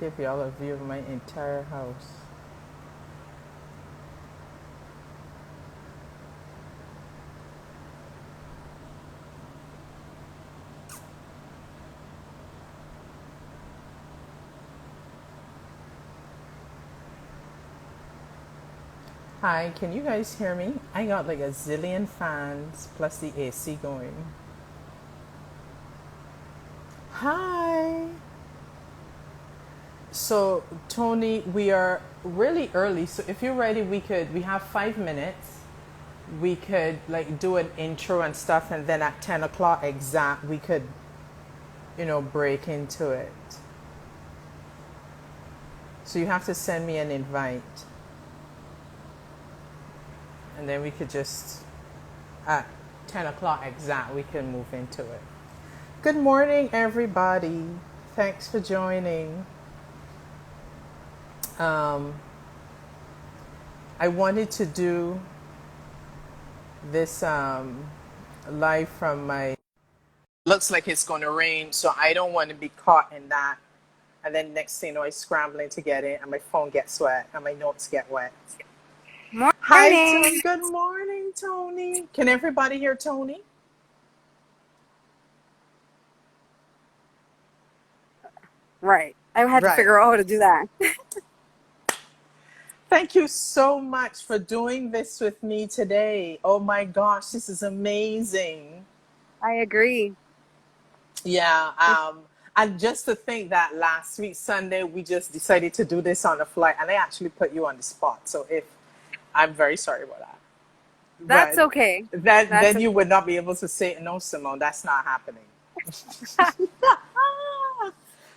give y'all a view of my entire house. Hi, can you guys hear me? I got like a zillion fans plus the AC going. Hi. So, Tony, we are really early. So, if you're ready, we have 5 minutes. We could like do an intro and stuff, and then at 10 o'clock exact, we could, break into it. So, you have to send me an invite, and then we could just, at 10 o'clock exact, we can move into it. Good morning, everybody. Thanks for joining. I wanted to do this live from my. Looks like it's going to rain, so I don't want to be caught in that. And then next thing you know, I'm scrambling to get it, and my phone gets wet, and my notes get wet. Hi, Morning. Good morning, Tony. Can everybody hear Tony? Right. I had to Right. figure out how to do that. Thank you so much for doing this with me today. Oh my gosh, this is amazing. I agree. Yeah. And just to think that last week, Sunday, we just decided to do this on the fly, and I actually put you on the spot. So if I'm very sorry about that. That's But okay. That's then okay. you would not be able to say, no, Simone, that's not happening.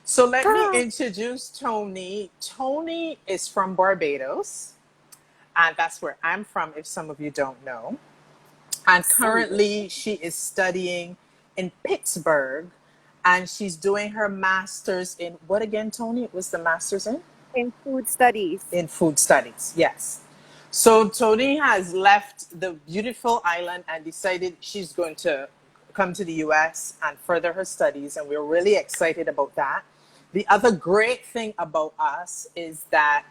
So let me introduce Tony. Tony is from Barbados, and that's where I'm from, if some of you don't know. And currently, she is studying in Pittsburgh, and she's doing her master's in what again, Tony? It was the master's in? In food studies. In food studies, yes. So Tony has left the beautiful island and decided she's going to come to the US and further her studies, and we're really excited about that. The other great thing about us is that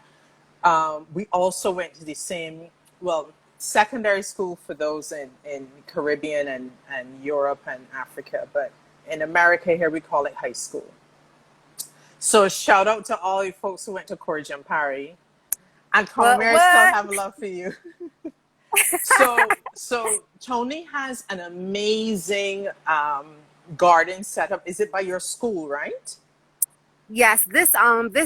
we also went to the same, well, secondary school for those in Caribbean and Europe and Africa, but in America here we call it high school. So shout out to all you folks who went to Corrigan Parry. And What? Conmere, I still What? have love for you. So Tony has an amazing garden setup. Is it by your school, right? Yes, this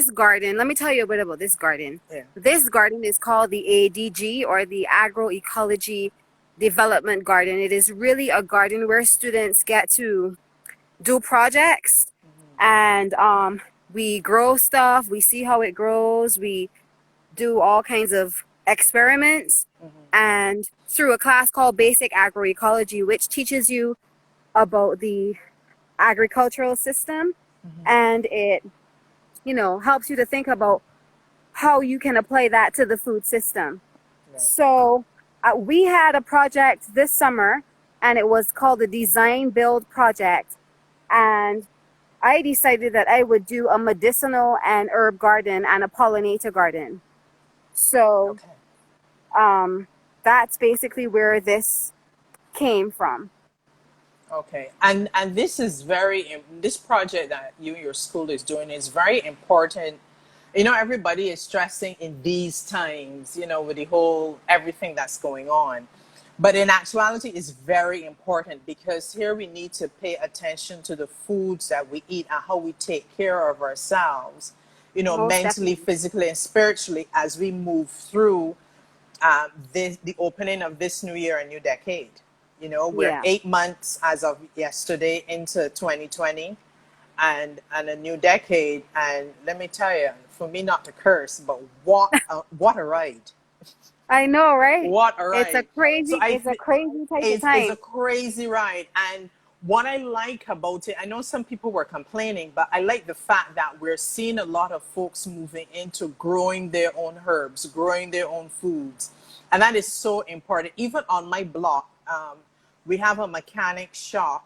garden, let me tell you a bit about this garden. Yeah. This garden is called the ADG, or the Agroecology Development Garden. It is really a garden where students get to do projects, and we grow stuff, we see how it grows, we do all kinds of experiments, and through a class called Basic Agroecology, which teaches you about the agricultural system, and it helps you to think about how you can apply that to the food system. Right. So we had a project this summer, and it was called the Design Build Project, and I decided that I would do a medicinal and herb garden and a pollinator garden. So Okay. that's basically where this came from. Okay. And this is this project that your school is doing is very important. Everybody is stressing in these times, with the whole everything that's going on. But in actuality, it's very important because here we need to pay attention to the foods that we eat and how we take care of ourselves, Most mentally, definitely. physically, and spiritually as we move through the opening of this new year and new decade. We're Yeah. 8 months as of yesterday into 2020 and a new decade. And let me tell you, for me not to curse, but what a ride. I know, right? What a It's a ride. So crazy, it's a crazy type of it's a time. crazy ride. And what I like about it, I know some people were complaining, but I like the fact that we're seeing a lot of folks moving into growing their own herbs, growing their own foods. And that is so important. Even on my block, we have a mechanic shop,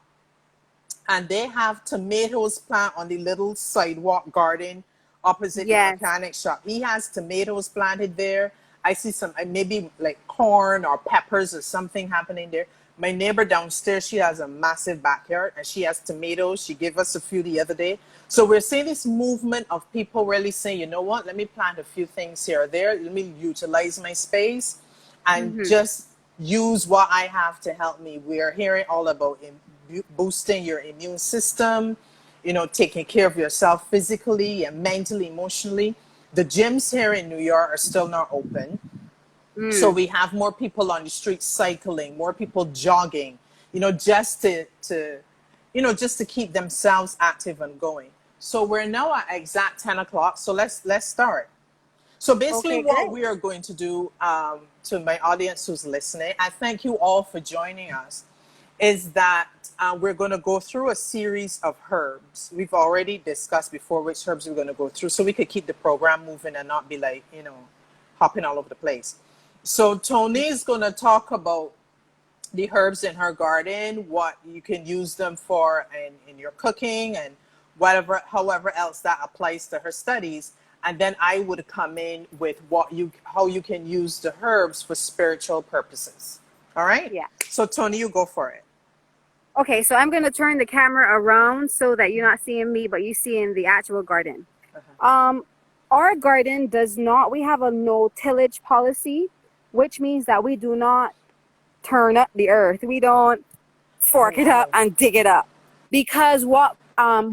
and they have tomatoes plant on the little sidewalk garden opposite the Yes. mechanic shop. He has tomatoes planted there. I see some maybe like corn or peppers or something happening there. My neighbor downstairs, she has a massive backyard and she has tomatoes. She gave us a few the other day. So we're seeing this movement of people really saying, you know what, let me plant a few things here or there. Let me utilize my space and Mm-hmm. just use what I have to help me. We are hearing all about boosting your immune system, you know, taking care of yourself physically and mentally, emotionally. The gyms here in New York are still not open. So Mm. we have more people on the street cycling, more people jogging, you know, just to keep themselves active and going. So we're now at exact 10 o'clock. So let's start. So basically Okay, what great. we are going to do, to my audience who's listening, I thank you all for joining us, is that we're going to go through a series of herbs. We've already discussed before which herbs we're going to go through so we could keep the program moving and not be like, you know, hopping all over the place. So Toni is going to talk about the herbs in her garden, what you can use them for in your cooking and whatever, however else that applies to her studies. And then I would come in with how you can use the herbs for spiritual purposes. All right. Yeah. So Toni, you go for it. Okay, so I'm gonna turn the camera around so that you're not seeing me, but you're seeing the actual garden. Um, our garden does not. We have a no tillage policy, which means that we do not turn up the earth. We don't Oh, fork it up wow. and dig it up, because what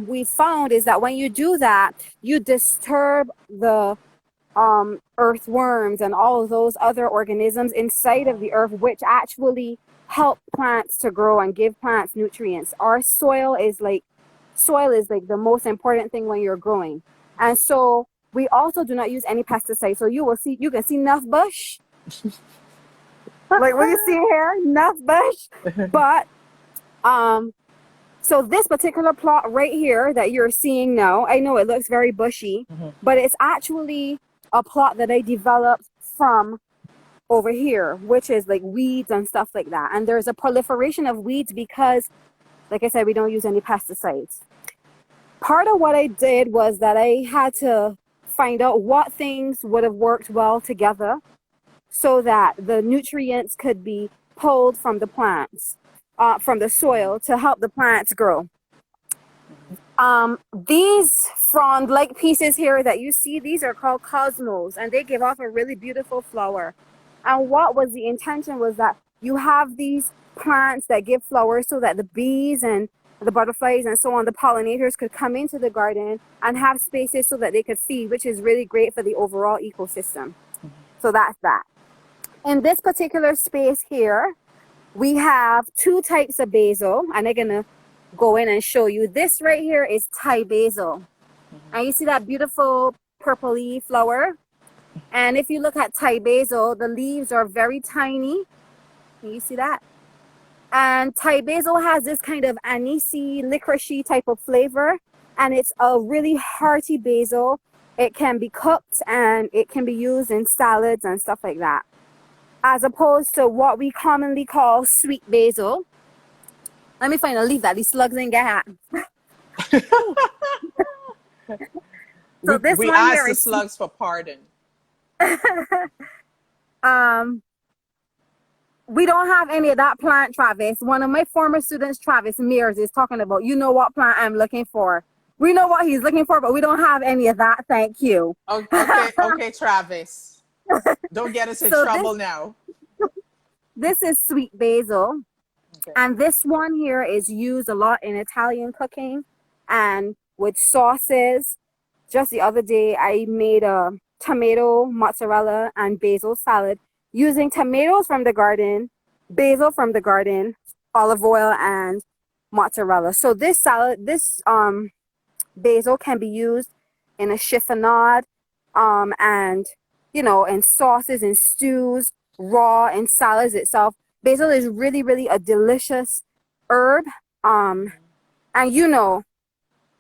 we found is that when you do that, you disturb the earthworms and all of those other organisms inside of the earth, which actually help plants to grow and give plants nutrients. Our soil is like the most important thing when you're growing. And so we also do not use any pesticides. So you can see enough bush, like what you see here, enough bush. But so this particular plot right here that you're seeing now, I know it looks very bushy, but it's actually a plot that I developed from over here, which is like weeds and stuff like that. And there's a proliferation of weeds because, like I said, we don't use any pesticides. Part of what I did was that I had to find out what things would have worked well together so that the nutrients could be pulled from the plants, from the soil to help the plants grow. These frond-like pieces here that you see, these are called cosmos, and they give off a really beautiful flower. And what was the intention was that you have these plants that give flowers so that the bees and the butterflies and so on, the pollinators, could come into the garden and have spaces so that they could feed, which is really great for the overall ecosystem. So that's that. In this particular space here, we have two types of basil, and I'm gonna go in and show you. This right here is Thai basil. And you see that beautiful purpley flower? And if you look at Thai basil, the leaves are very tiny. Can you see that? And Thai basil has this kind of anisey, licoricey type of flavor. And it's a really hearty basil. It can be cooked and it can be used in salads and stuff like that, as opposed to what we commonly call sweet basil. Let me find a leaf that these slugs ain't get at. So this We one asked here the is slugs for pardon. we don't have any of that plant, Travis. One of my former students, Travis Mears, is talking about, you know what plant I'm looking for. We know what he's looking for, but we don't have any of that. Thank you. Okay, Travis. Don't get us in So trouble now. this is sweet basil. Okay. And this one here is used a lot in Italian cooking and with sauces. Just the other day, I made a tomato, mozzarella, and basil salad using tomatoes from the garden, basil from the garden, olive oil, and mozzarella. So this salad, this basil can be used in a chiffonade, and in sauces and stews, raw in salads itself. Basil is really, really a delicious herb. And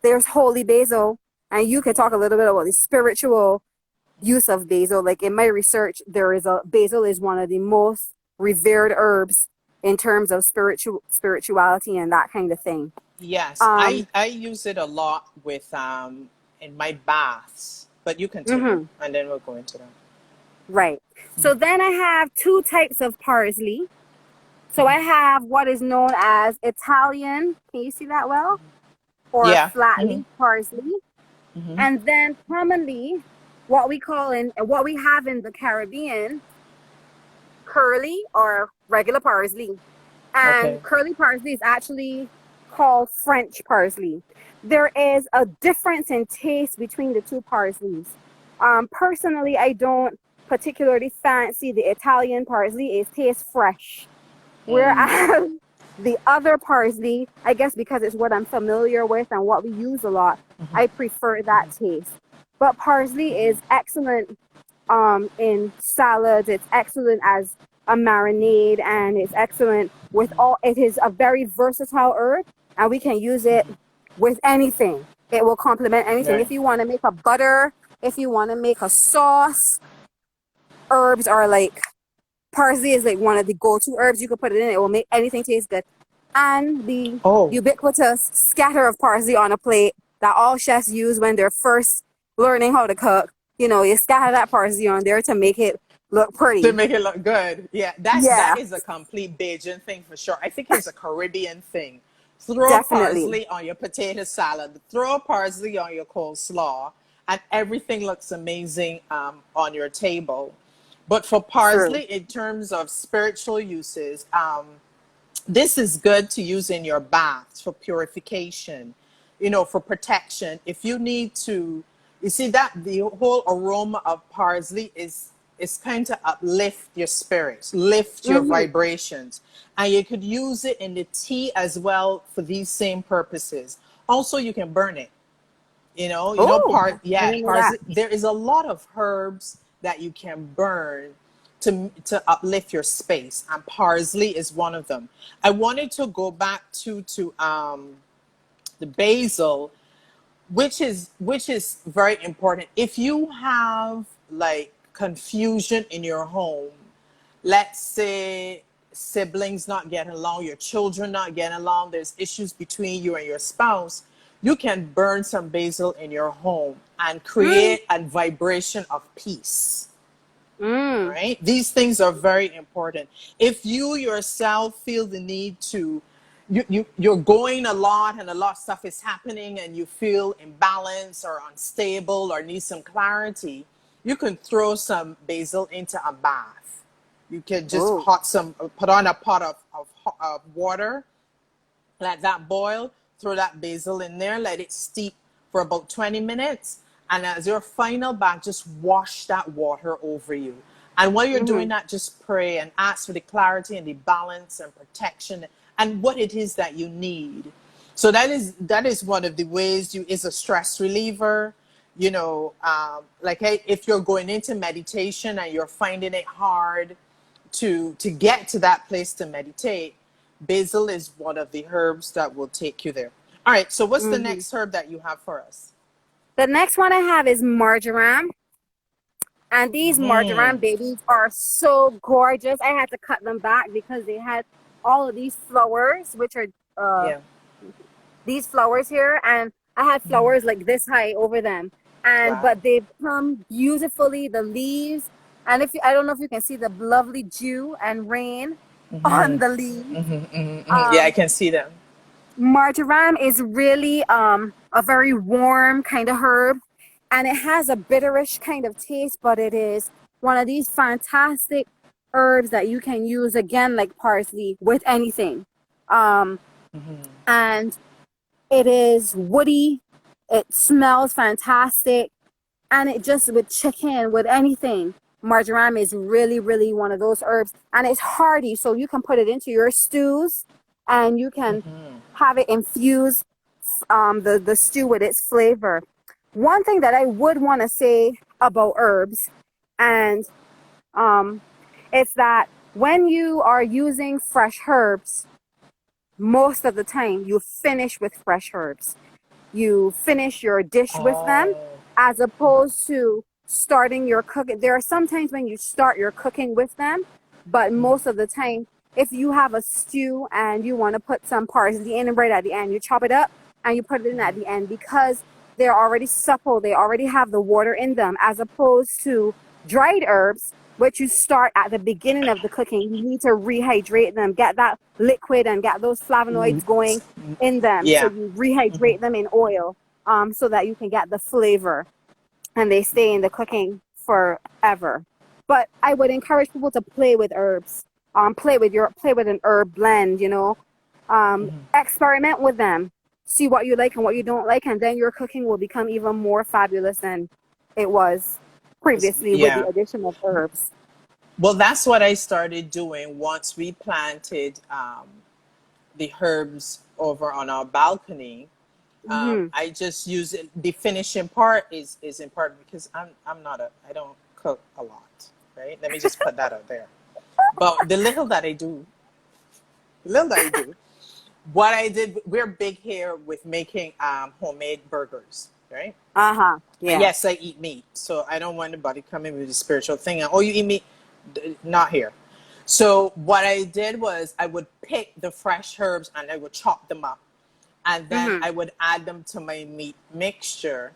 there's holy basil, and you can talk a little bit about the spiritual use of basil. Like in my research, basil is one of the most revered herbs in terms of spirituality and that kind of thing. Yes, I use it a lot with in my baths. But you continue, Mm-hmm. and then we'll go into that. Right. So then I have two types of parsley. So I have what is known as Italian. Can you see that well? Or Yeah. flat Mm-hmm. leaf parsley. Mm-hmm. And then commonly what we have in the Caribbean, curly or regular parsley. Okay. And curly parsley is actually called French parsley. There is a difference in taste between the two parsleys. Personally, I don't particularly fancy the Italian parsley. It tastes fresh. Whereas the other parsley, I guess because it's what I'm familiar with and what we use a lot, I prefer that taste. But parsley is excellent in salads. It's excellent as a marinade, and it's excellent with all. It is a very versatile herb, and we can use it with anything. It will complement anything. Right. If you want to make a butter, if you want to make a sauce, herbs are like parsley is like one of the go-to herbs. You can put it in; it will make anything taste good. And the Oh, ubiquitous scatter of parsley on a plate that all chefs use when they're first learning how to cook. You know, you scatter that parsley on there to make it look to pretty. make it look good. Yeah, that Yeah, is a complete Bajan thing for sure. I think it's a Caribbean thing. Throw definitely. parsley on your potato salad. Throw parsley on your coleslaw, and everything looks amazing on your table. But for True. parsley, in terms of spiritual uses, this is good to use in your baths for purification, for protection. If you need to, you see that the whole aroma of parsley is kind to uplift your spirits, lift your Mm-hmm. vibrations. And you could use it in the tea as well for these same purposes. Also, you can burn it. Oh, I Yeah, didn't know that. parsley. There is a lot of herbs that you can burn to uplift your space, and parsley is one of them. I wanted to go back to the basil, which is very important. If you have like confusion in your home, let's say siblings not getting along, your children not getting along, there's issues between you and your spouse, you can burn some basil in your home and Mm, create a vibration of peace. mm, Right? These things are very important. If you yourself feel the need to, you're going a lot and a lot of stuff is happening and you feel imbalanced or unstable or need some clarity, you can throw some basil into a bath. You can just oh, put on a pot of water, let that boil, throw that basil in there, let it steep for about 20 minutes. And as your final bath, just wash that water over you. And while you're doing mm-hmm, that, just pray and ask for the clarity and the balance and protection and what it is that you need. So that is one of the ways you is a stress reliever. Like hey, if you're going into meditation and you're finding it hard to get to that place to meditate, basil is one of the herbs that will take you there. All right, so what's the mm-hmm. next herb that you have for us? The next one I have is marjoram. And these Hmm. marjoram babies are so gorgeous. I had to cut them back because they had all of these flowers, which are uh, Yeah. these flowers here. And I had flowers like this high over them. And Wow. but they've come beautifully, the leaves. And I don't know if you can see the lovely dew and rain on the leaves. Yeah, I Um, can see them. Marjoram is really a very warm kind of herb, and it has a bitterish kind of taste, but it is one of these fantastic herbs that you can use again like parsley with anything. Um, and it is woody, it smells fantastic, and it just with chicken, with anything. Marjoram is really, really one of those herbs, and it's hearty, so you can put it into your stews, and you can have it infuse the stew with its flavor. One thing that I would want to say about herbs, and um, it's that when you are using fresh herbs, most of the time you finish with fresh herbs. You finish your dish with them Oh. as opposed to starting your cooking. There are some times when you start your cooking with them, but most of the time, if you have a stew and you want to put some parsley in right at the end, you chop it up and you put it in at the end because they're already supple, they already have the water in them, as opposed to dried herbs, which you start at the beginning of the cooking. You need to rehydrate them, get that liquid and get those flavonoids going in them. So Yeah. you rehydrate them in oil, so that you can get the flavor and they stay in the cooking forever. But I would encourage people to play with herbs. Play with an herb blend, experiment with them. See what you like and what you don't like, and then your cooking will become even more fabulous than it was previously with the Yeah. addition of herbs. Well, that's what I started doing once we planted the herbs over on our balcony. Hmm. I just use it. The finishing part is important because I don't cook a lot, right? Let me just put that out there. But the little that I do, what I did, we're big here with making homemade burgers, right? Uh-huh. Yeah. Yes, I eat meat, so I don't want anybody coming with a spiritual thing. And, oh, you eat meat? Not here. So what I did was I would pick the fresh herbs and I would chop them up, and then Hmm. I would add them to my meat mixture,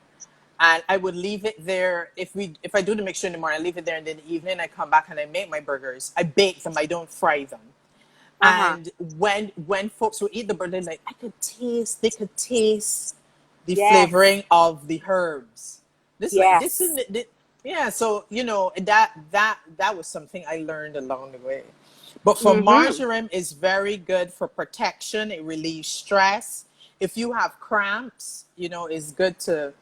and I would leave it there. If I do the mixture in the morning, I leave it there, and in the evening I come back and I make my burgers. I bake them. I don't fry them. Uh-huh. And when folks would eat the burger, they're like, they could taste the Yes. flavoring of the herbs. This is Yes. yeah. So that was something I learned along the way. But for Mm-hmm. marjoram, is very good for protection. It relieves stress. If you have cramps, it's good to,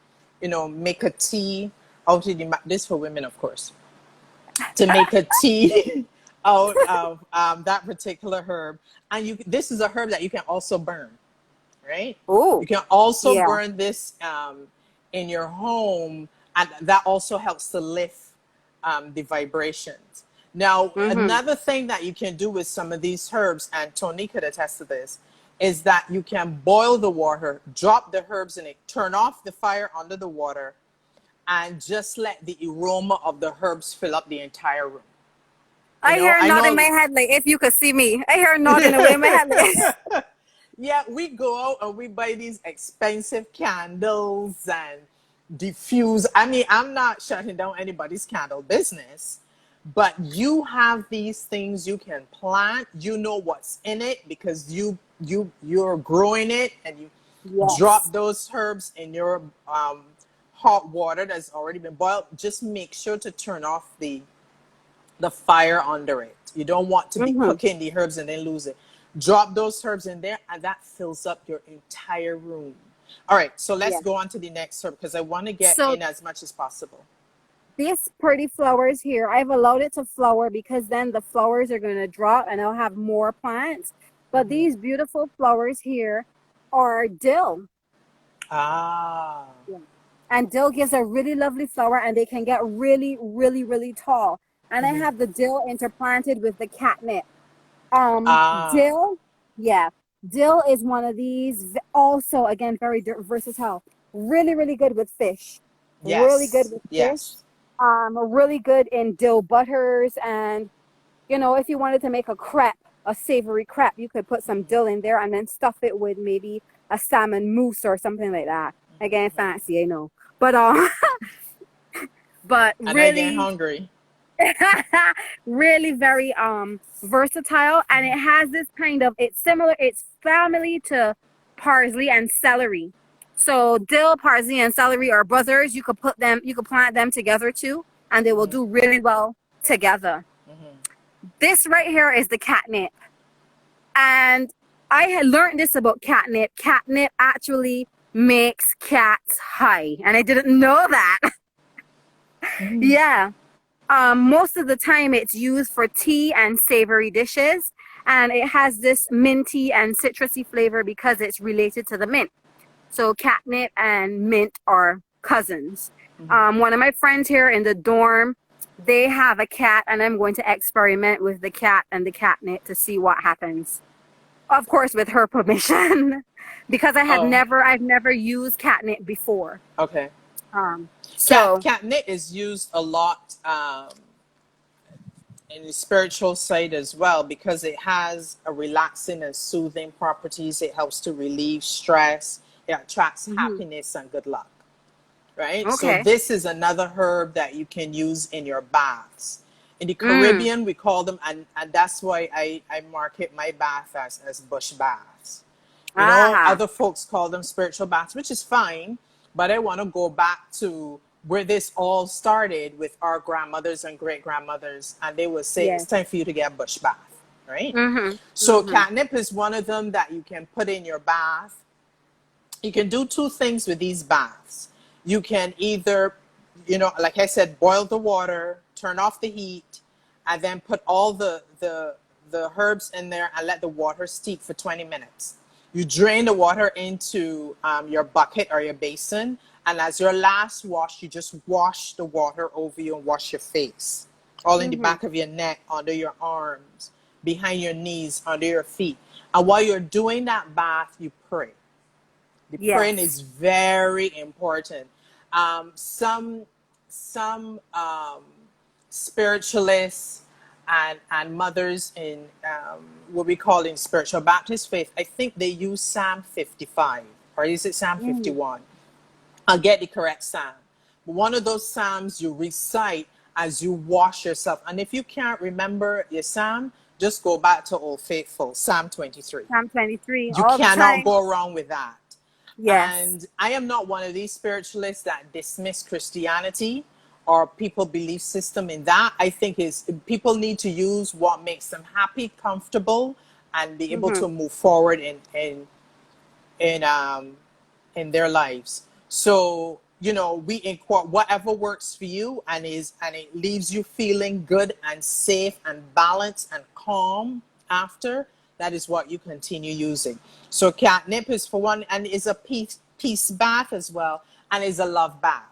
make a tea out of this for women, of course, to make a tea out of that particular herb. And this is a herb that you can also burn, right? You Oh, can also yeah. burn this in your home, and that also helps to lift the vibrations. Now, Mm-hmm. another thing that you can do with some of these herbs, and Toni could attest to this, is that you can boil the water, drop the herbs in it, turn off the fire under the water, and just let the aroma of the herbs fill up the entire room. I hear a I nod in my know. head, like if you could see me. I hear a nodding away in my head, like Yeah, we go out and we buy these expensive candles and diffuse. I mean, I'm not shutting down anybody's candle business, but you have these things you can plant. You know what's in it because you're growing it, and you yes. drop those herbs in your hot water that's already been boiled. Just make sure to turn off the fire under it. You don't want to be Mm-hmm. cooking the herbs and then lose it. Drop those herbs in there, and that fills up your entire room. All right, so let's Yeah. go on to the next herb because I want to get So in as much as possible. these pretty flowers here, I've allowed it to flower because then the flowers are going to drop and I'll have more plants. But these beautiful flowers here are dill. Ah. Yeah. And dill gives a really lovely flower and they can get really, really, really tall. And I have the dill interplanted with the catnip. Ah. Dill, yeah, dill is one of these. Also, again, very versatile. Really, really good with fish. Really good Yes. with fish. Yes. Really good in dill butters, and if you wanted to make a crepe, a savory crepe, you could put some dill in there and then stuff it with maybe a salmon mousse or something like that. Again, fancy, I know, but but And I get really hungry. really very versatile, and it has this kind of, it's family to parsley and celery. So dill, parsley, and celery are brothers. You could plant them together too, and they will do really well together. This right here is the catnip, and I had learned this about catnip. Catnip actually makes cats high, and I didn't know that. Yeah. Most of the time it's used for tea and savory dishes, and it has this minty and citrusy flavor because it's related to the mint. So catnip and mint are cousins. One of my friends here in the dorm, they have a cat, and I'm going to experiment with the cat and the catnip to see what happens. Of course, with her permission, because Oh, I've never used catnip before. okay. So Catnip is used a lot in the spiritual side as well because it has a relaxing and soothing properties. It helps to relieve stress. It attracts mhm. happiness and good luck. right? So Okay. this is another herb that you can use in your baths. In the Mm. Caribbean, we call them, and that's why I market my bath as bush baths. You know, Aha. other folks call them spiritual baths, which is fine, but I want to go back to where this all started with our grandmothers and great grandmothers, and they would say it's Yes. time for you to get a bush bath, right? Mhm. So Mhm. catnip is one of them that you can put in your bath. You can do two things with these baths. You can either, you know, like I said, boil the water, turn off the heat, and then put all the herbs in there and let the water steep for 20 minutes. You drain the water into your bucket or your basin, and as your last wash, you just wash the water over you and wash your face, all in the Mhm. back of your neck, under your arms, behind your knees, under your feet. And while you're doing that bath, you pray. The praying Yes. is very important. Some spiritualists and mothers in what we call in spiritual Baptist faith, I think they use Psalm 55, or is it Psalm Mm. 51? I'll get the correct Psalm. But one of those Psalms you recite as you wash yourself. And if you can't remember your Psalm, just go back to Old Faithful, Psalm 23. I'm 23 You all the cannot time. go wrong with that. Yes. And I am not one of these spiritualists that dismiss Christianity or people belief system in that. I think is people need to use what makes them happy, comfortable, and be able Mhm. to move forward in in their lives. So, you know, we incorporate whatever works for you and it leaves you feeling good and safe and balanced and calm after. That is what you continue using. So catnip is for one and is a peace bath as well and is a love bath.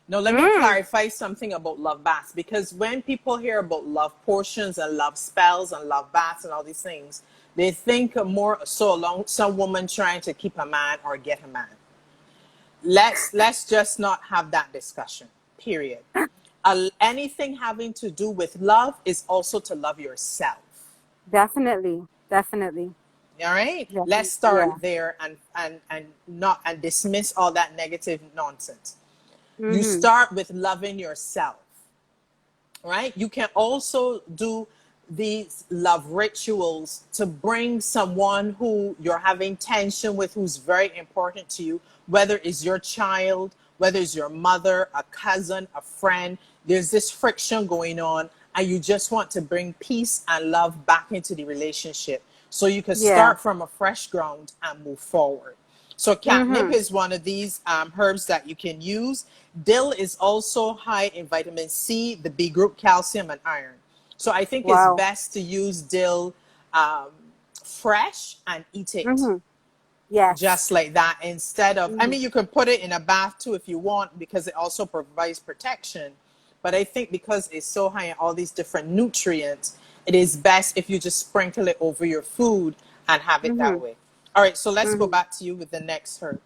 Now let me Mm. clarify something about love baths because when people hear about love potions and love spells and love baths and all these things, they think more so along some woman trying to keep a man or get a man. Let's just not have that discussion. Period. Anything having to do with love is also to love yourself. Definitely. Definitely. All right. Let's Definitely. start Yeah. there and not and dismiss all that negative nonsense. You Mhm. start with loving yourself. Right? You can also do these love rituals to bring someone who you're having tension with, who's very important to you, whether it's your child, whether it's your mother, a cousin, a friend. There's this friction going on, and you just want to bring peace and love back into the relationship so you can Yeah. start from a fresh ground and move forward. So catnip Mhm. is one of these herbs that you can use. Dill is also high in vitamin C, the B group, calcium, and iron. So I think it's Wow. best to use dill um, fresh and eat it Mhm. Yes. just like that instead of, I Mhm. mean, you can put it in a bath too if you want because it also provides protection. But I think because it's so high in all these different nutrients, it is best if you just sprinkle it over your food and have it that Mhm. way. All right, so let's go Mhm. back to you with the next herb.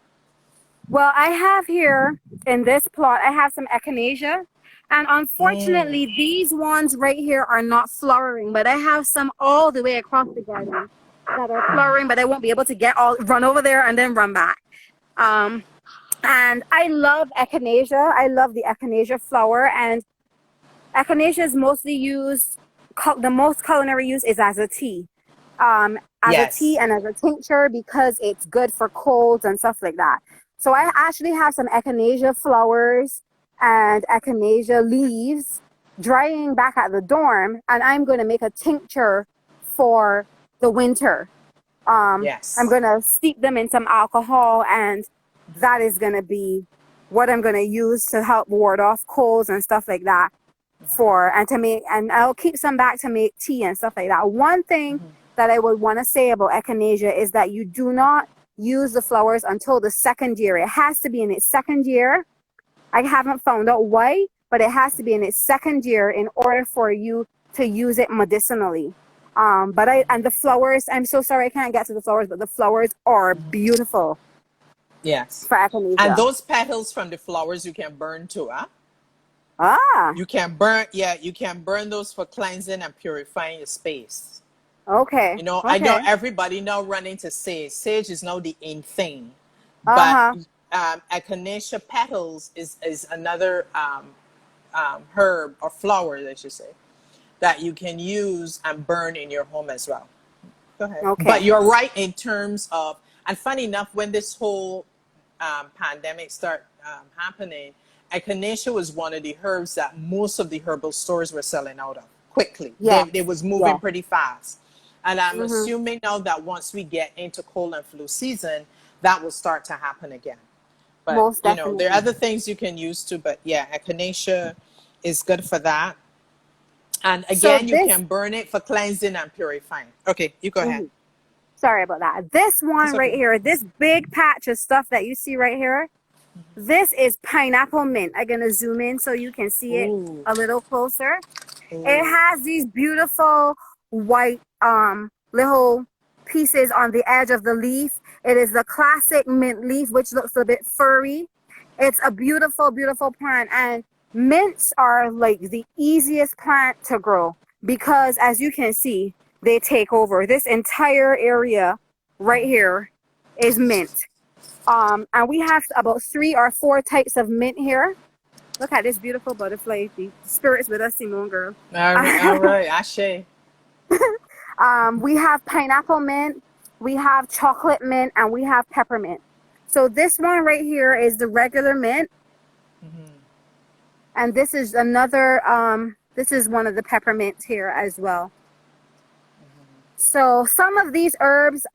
Well, I have here in this plot, I have some echinacea. And Mm, unfortunately, these ones right here are not flowering, but I have some all the way across the garden that are flowering, but I won't be able to run over there and then run back. Um, and I love echinacea. I love the echinacea flower, and echinacea is mostly used, the most culinary use is as a tea. As a tea yes. and as a tincture because it's good for colds and stuff like that. So I actually have some echinacea flowers and echinacea leaves drying back at the dorm, and I'm going to make a tincture for the winter. I'm Yes. going to steep them in some alcohol, and that is going to be what I'm going to use to help ward off colds and stuff like that and I'll keep some back to make tea and stuff like that. One thing that I would want to say about echinacea is that you do not use the flowers until the second year. It has to be in its second year. I haven't found out why, but it has to be in its second year in order for you to use it medicinally. And the flowers, I'm so sorry I can't get to the flowers, but the flowers are beautiful Yes. for And echinacea. those petals from the flowers you can burn too, huh? Ah, You can burn, yeah, you can burn those for cleansing and purifying your space. okay, You know, I know okay. everybody now running to sage. Sage is now the in thing. But Uh-huh. echinacea petals is another herb or flower, I should say, that you can use and burn in your home as well. Go ahead. But Okay. you're right in terms of, and funny enough, when this whole pandemic started happening, echinacea was one of the herbs that most of the herbal stores were selling out of quickly. Yes. They was moving Yes. pretty fast. And I'm Mm-hmm. assuming now that once we get into cold and flu season, that will start to happen again. But, Most you know, there are definitely. other things you can use too. But yeah, echinacea is good for that. And So again, you this, can burn it for cleansing and purifying. Okay, you go ahead. mhm. Sorry about that. This It's one right okay. here, this big patch of stuff that you see right here, this is pineapple mint. I'm gonna zoom in so you can see it Ooh. a little closer. It Ooh. has these beautiful white little pieces on the edge of the leaf. It is the classic mint leaf, which looks a bit furry. It's a beautiful, beautiful plant. And mints are like the easiest plant to grow because, as you can see, they take over. This entire area right here is mint. And we have about 3 or 4 types of mint here. Look at this beautiful butterfly. The spirit's with us, Simone girl. All right. Ashe. We have pineapple mint, we have chocolate mint, and we have peppermint. So this one right here is the regular mint, and this is another. This is one of the peppermints here as well. So some of these herbs,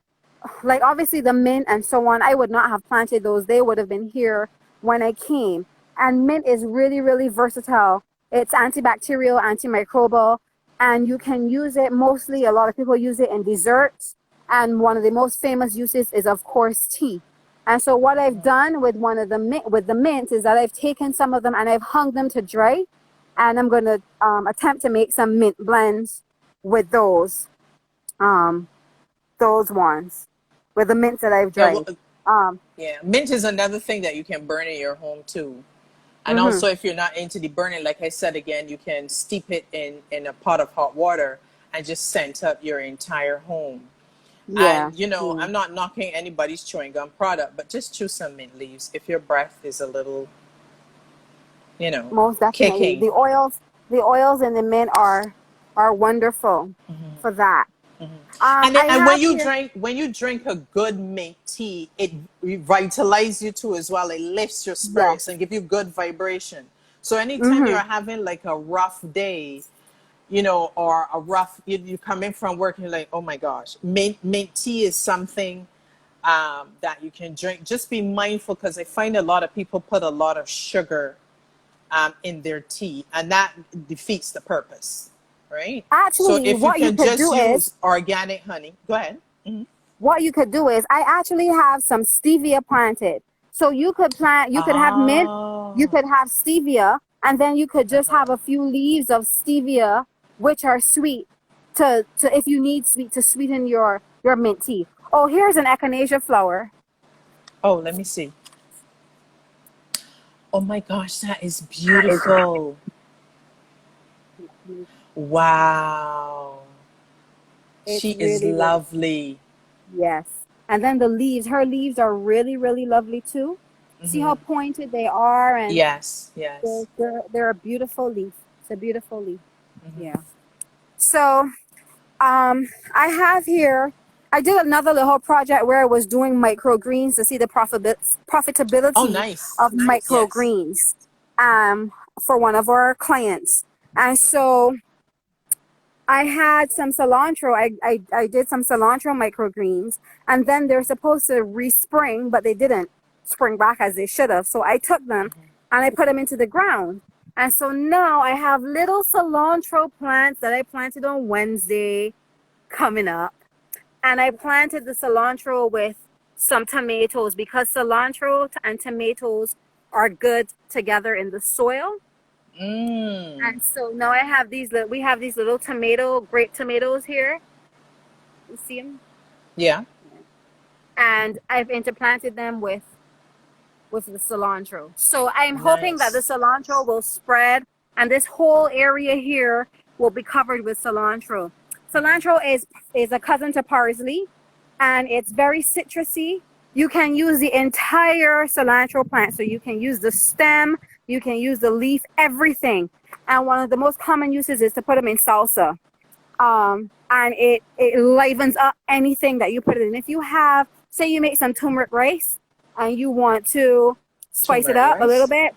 like obviously the mint and so on, I would not have planted those. They would have been here when I came. And mint is really, really versatile. It's antibacterial, antimicrobial, and you can use it mostly. A lot of people use it in desserts. And one of the most famous uses is, of course, tea. And so what I've done with one of the mint is that I've taken some of them and I've hung them to dry. And I'm going to attempt to make some mint blends with those ones, with the mints that I've Yeah. dried. Yeah. Mint is another thing that you can burn in your home too. And Mm-hmm. also, if you're not into the burning, like I said again, you can steep it in a pot of hot water and just scent up your entire home. Yeah, And you know, yeah, I'm not knocking anybody's chewing gum product, but just chew some mint leaves if your breath is a little, you know, most definitely. kicking. The oils in the mint are wonderful for that. I And have here. when you drink a good mint tea, it revitalizes you too as well. It lifts your Yes. spirits and give you good vibration. So anytime you're Mm-hmm. having like a rough day, you know, or a rough, you come in from work and you're like, oh my gosh, mint tea is something that you can drink. Just be mindful because I find a lot of people put a lot of sugar in their tea, and that defeats the purpose, right? So Actually, if you what you can could just do is use organic honey, go ahead. Mhm. I actually have some stevia planted. So you could have mint, you Oh, could have stevia, and then you could just have a few leaves of stevia, which are sweet to if you need sweet to sweeten your mint tea. Oh, here's an echinacea flower. oh, let me see. Oh my gosh, that is beautiful. Wow, It's she is really, really, lovely. yes. And then the leaves, her leaves are really, really lovely too. See how pointed they are, and Yes, yes. they're a beautiful leaf. It's a beautiful leaf. Yeah. So I have here, I did another little project where I was doing microgreens to see the Oh, profitability nice. of Yes. microgreens for one of our clients. And so I had some cilantro. I did some cilantro microgreens, and then they're supposed to respring, but they didn't spring back as they should have. So I took them and I put them into the ground. And so now I have little cilantro plants that I planted on Wednesday coming up. And I planted the cilantro with some tomatoes because cilantro and tomatoes are good together in the soil. Mm. And so now we have these little grape tomatoes here. You see them? Yeah. And I've interplanted them with the cilantro. So I'm hoping that the Nice. cilantro will spread and this whole area here will be covered with cilantro. Cilantro is a cousin to parsley, and it's very citrusy. You can use the entire cilantro plant. So you can use the stem, you can use the leaf, everything. And one of the most common uses is to put them in salsa. And it livens up anything that you put it in. If you have, say you make some turmeric rice and you want to spice it Turmeric up a little rice. bit,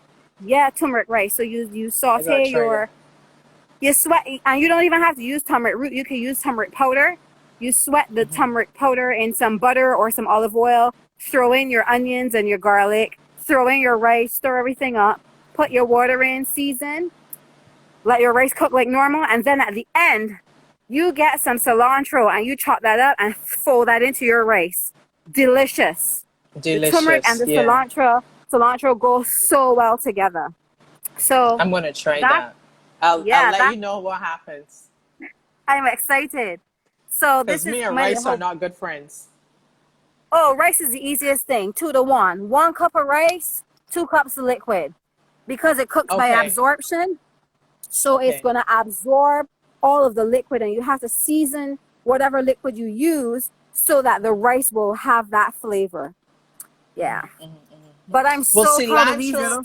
yeah, turmeric rice. So you I gotta saute try that. you sweat, and you don't even have to use turmeric root. You can use turmeric powder. You sweat the turmeric powder in some butter or some olive oil. Throw in your onions and your garlic. Throw in your rice. Stir everything up. Put your water in. Season. Let your rice cook like normal. And then at the end, you get some cilantro and you chop that up and fold that into your rice. Delicious. The turmeric and Delicious. the Yeah. cilantro go so well together. So I'm gonna try that, that. I'll yeah, let that you know what happens. I'm excited. So Because this is me and my rice are little. not good friends. Oh, rice is the easiest thing. 2 to 1. 1 cup of rice, 2 cups of liquid, because it cooks by Okay. absorption. So it's Okay. gonna absorb all of the liquid, and you have to season whatever liquid you use so that the rice will have that flavor. Yeah. But I'm Well, so proud of these cilantro. little.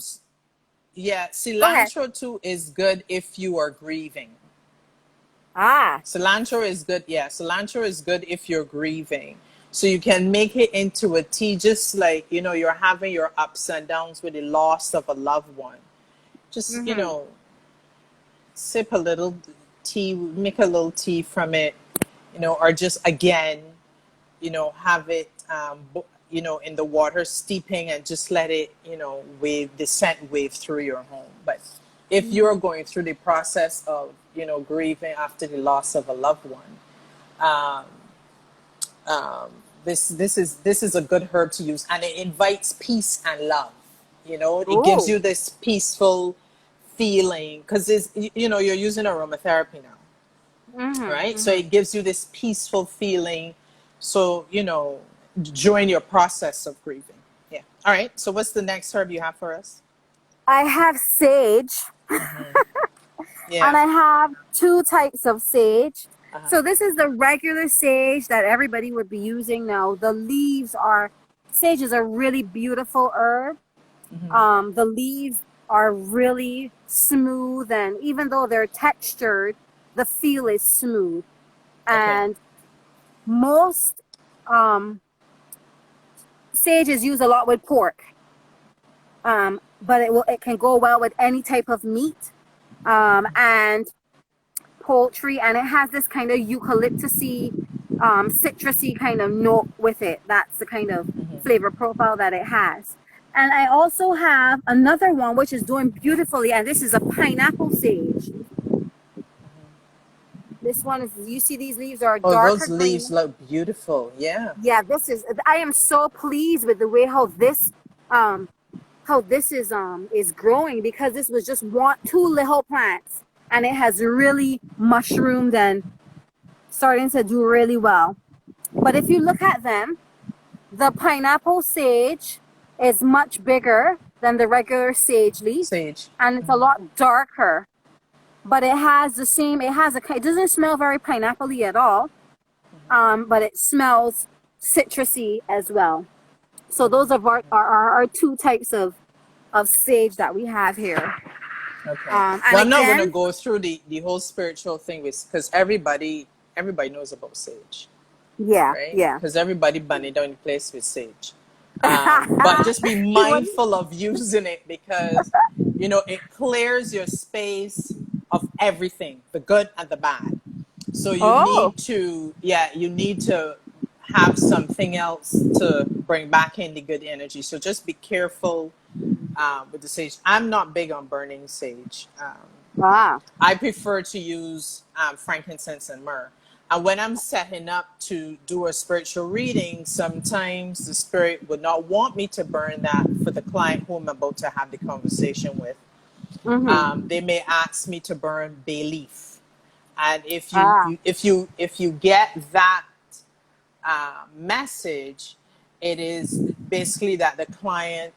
Yeah, Go ahead. cilantro too is good if you are grieving. Ah. Cilantro is good. Yeah, cilantro is good if you're grieving. So you can make it into a tea, just like, you're having your ups and downs with the loss of a loved one. Just, Mhm. sip a little tea, make a little tea from it, or just again, have it, in the water steeping and just let it, wave, the scent wave through your home. But if you're going through the process of, grieving after the loss of a loved one, um, um, this is a good herb to use, and it invites peace and love. It gives Ooh. you this peaceful feeling because it's, you're using aromatherapy now, Mhm. right? So Mhm. it gives you this peaceful feeling. So, during your process of grieving. Yeah. All right. So what's the next herb you have for us? I have sage. And Yeah. I have 2 types of sage. Uh-huh. So this is the regular sage that everybody would be using now. Sage is a really beautiful herb. The leaves are really smooth, and even though they're textured, the feel is smooth. Okay. And most um, sage is used a lot with pork, but it can go well with any type of meat. And poultry, and it has this kind of eucalyptusy, citrusy kind of note with it. That's the kind of flavor profile that it has. And I also have another one which is doing beautifully, and this is a pineapple sage. This one is, you see these leaves are Oh, darker those leaves green. look beautiful. Yeah. Yeah, I am so pleased with the way um how this is growing, because this was just 2 little plants, and it has really mushroomed and starting to do really well. But if you look at them, the pineapple sage is much bigger than the regular sage leaf, Sage. and it's a lot darker. But it has the same. It doesn't smell very pineapple-y at all, but it smells citrusy as well. So those are 2 types of sage that we have here. Okay. And Well, I'm not gonna again, go through the whole spiritual thing with, because everybody knows about sage, yeah, right? yeah. Because everybody bunny down the place with sage. But just be You want- mindful of using it because, it clears your space of everything, the good and the bad. So you oh, need to, yeah, you need to have something else to bring back in the good energy. So just be careful with the sage. I'm not big on burning sage. ah, I prefer to use frankincense and myrrh. And when I'm setting up to do a spiritual reading, sometimes the spirit would not want me to burn that for the client who I'm about to have the conversation with. mm-hmm, They may ask me to burn bay leaf, and ah, if you get that message, it is basically that the client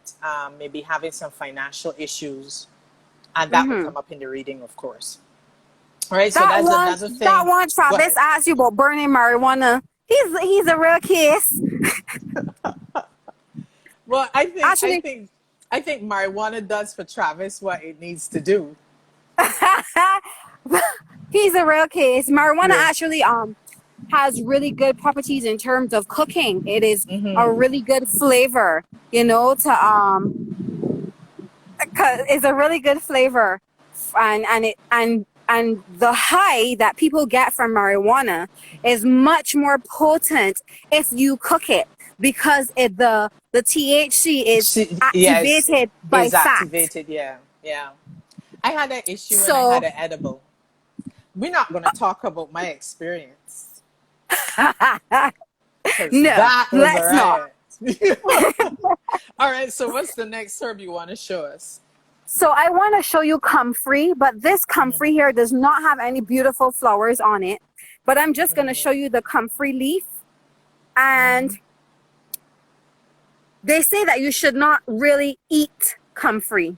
may be having some financial issues, and that will mm-hmm. come up in the reading, of course. All right, so That that's one, another that thing. one Go Travis ahead. asked you about burning marijuana. He's a real case. Well, Actually, I think marijuana does for Travis what it needs to do. he's a real case. Marijuana Yeah. actually has really good properties in terms of cooking. It is a Mm-hmm. really good flavor, you know, to it's a really good flavor, and the high that people get from marijuana is much more potent if you cook it, because the THC is Yes, activated by is fat. activated. Yeah, yeah. I had that issue when I had So an edible. We're not going to talk about my experience because no, that was all let's not. right. All right. So, what's the next herb you want to show us? So I want to show you comfrey, but this Mm-hmm. comfrey here does not have any beautiful flowers on it. But I'm just going to show Mm-hmm. you the comfrey leaf. And Mm-hmm. they say that you should not really eat comfrey,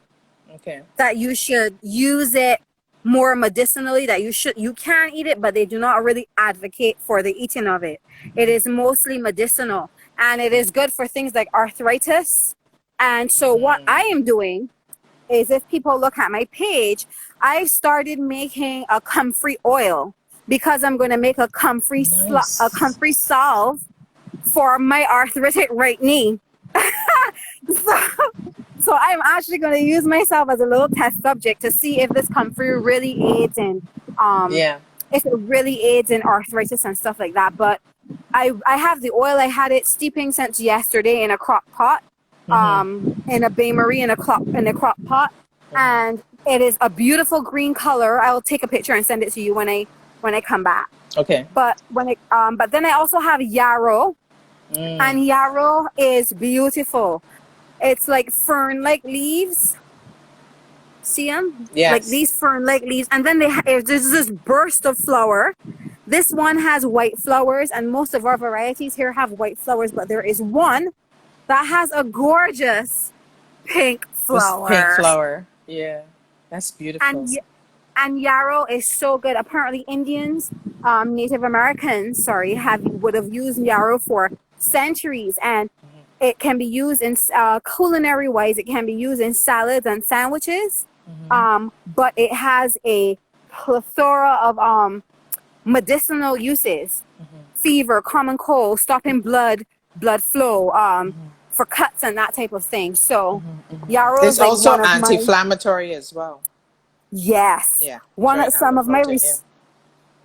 Okay. that you should use it more medicinally, that you can eat it, but they do not really advocate for the eating of it. It is mostly medicinal, and it is good for things like arthritis. And so what I Mm. am doing is, if people look at my page, I started making a comfrey oil, because I'm going to make a a Nice. comfrey salve for my arthritic right knee. so, so I'm actually going to use myself as a little test subject to see if this comfrey really aids in Yeah. if it really aids in arthritis and stuff like that. But I have the oil. I had it steeping since yesterday in a crock pot, Mm-hmm. in a bain marie, in a crock pot, and it is a beautiful green color. I will take a picture and send it to you when I come back. Okay. But but then I also have yarrow, Mm. and yarrow is beautiful. It's like fern-like leaves. See them? Like Yes. these fern-like leaves, and then there's this burst of flower. This one has white flowers, and most of our varieties here have white flowers, but there is one that has a gorgeous pink This pink flower. flower. Yeah. That's beautiful. And and yarrow is so good. Apparently, Indians, Native Americans, sorry, would have used yarrow for centuries, and it can be used in culinary wise. It can be used in salads and sandwiches. Mm-hmm. But it has a plethora of medicinal uses: fever, common cold, stopping blood flow, for cuts and that type of thing. So yarrow is It's like also one of my anti-inflammatory as well. yes. Yeah. It's One very of anti-inflammatory.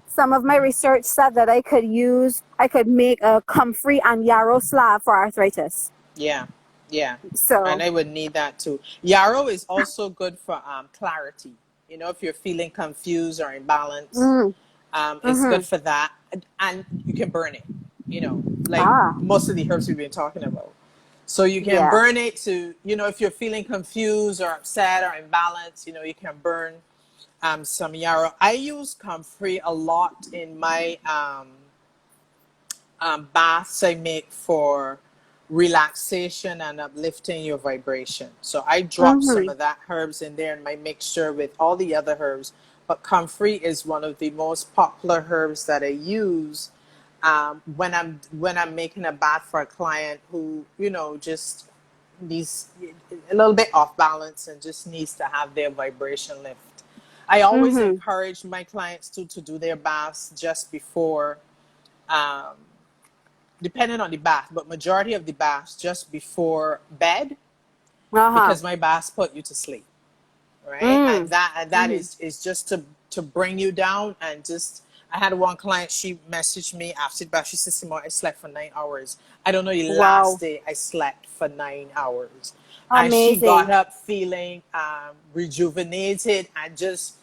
some of my research said that I could make a comfrey and yarrow salve for arthritis. Yeah. Yeah. And So I would need that too. Yarrow is also good for clarity. You know, if you're feeling confused or imbalanced, mm, it's good mm-hmm. for that. And you can burn it, you know, like Ah, most of the herbs we've been talking about. So you can yeah. burn it to, you know, if you're feeling confused or upset or imbalanced, you know, you can burn some yarrow. I use comfrey a lot in my baths I make for relaxation and uplifting your vibration. So I drop some Mm-hmm. of that herbs in there in my mixture with all the other herbs. But comfrey is one of the most popular herbs that I use when I'm making a bath for a client who, you know, just needs a little bit off balance and just needs to have their vibration lift. I always Mm-hmm. encourage my clients to do their baths just before, um, depending on the bath, but majority of the baths just before bed, Uh-huh. because my baths put you to sleep, right? And Mm. that Mm-hmm. is just to bring you down and just. I had one client. She messaged me after the bath. She said, "Simone, I slept for 9 hours. I don't know the last Wow. day I slept for 9 hours." And she got Amazing. up feeling rejuvenated and just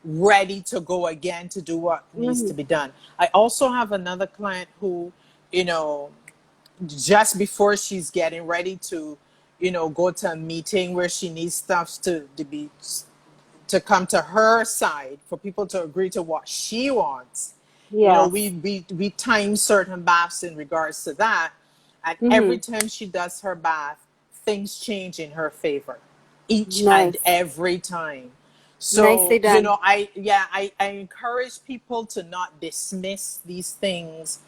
ready to go again to do what needs to Mm-hmm. be done. I also have another client who, you know, just before she's getting ready to, you know, go to a meeting where she needs stuff to be to come to her side for people to agree to what she wants. You know, Yes. we time certain baths in regards to that, and every Mm-hmm. time she does her bath, things change in her favor, each and Nice. every time. Nicely So, you done. know, I encourage people to not dismiss these things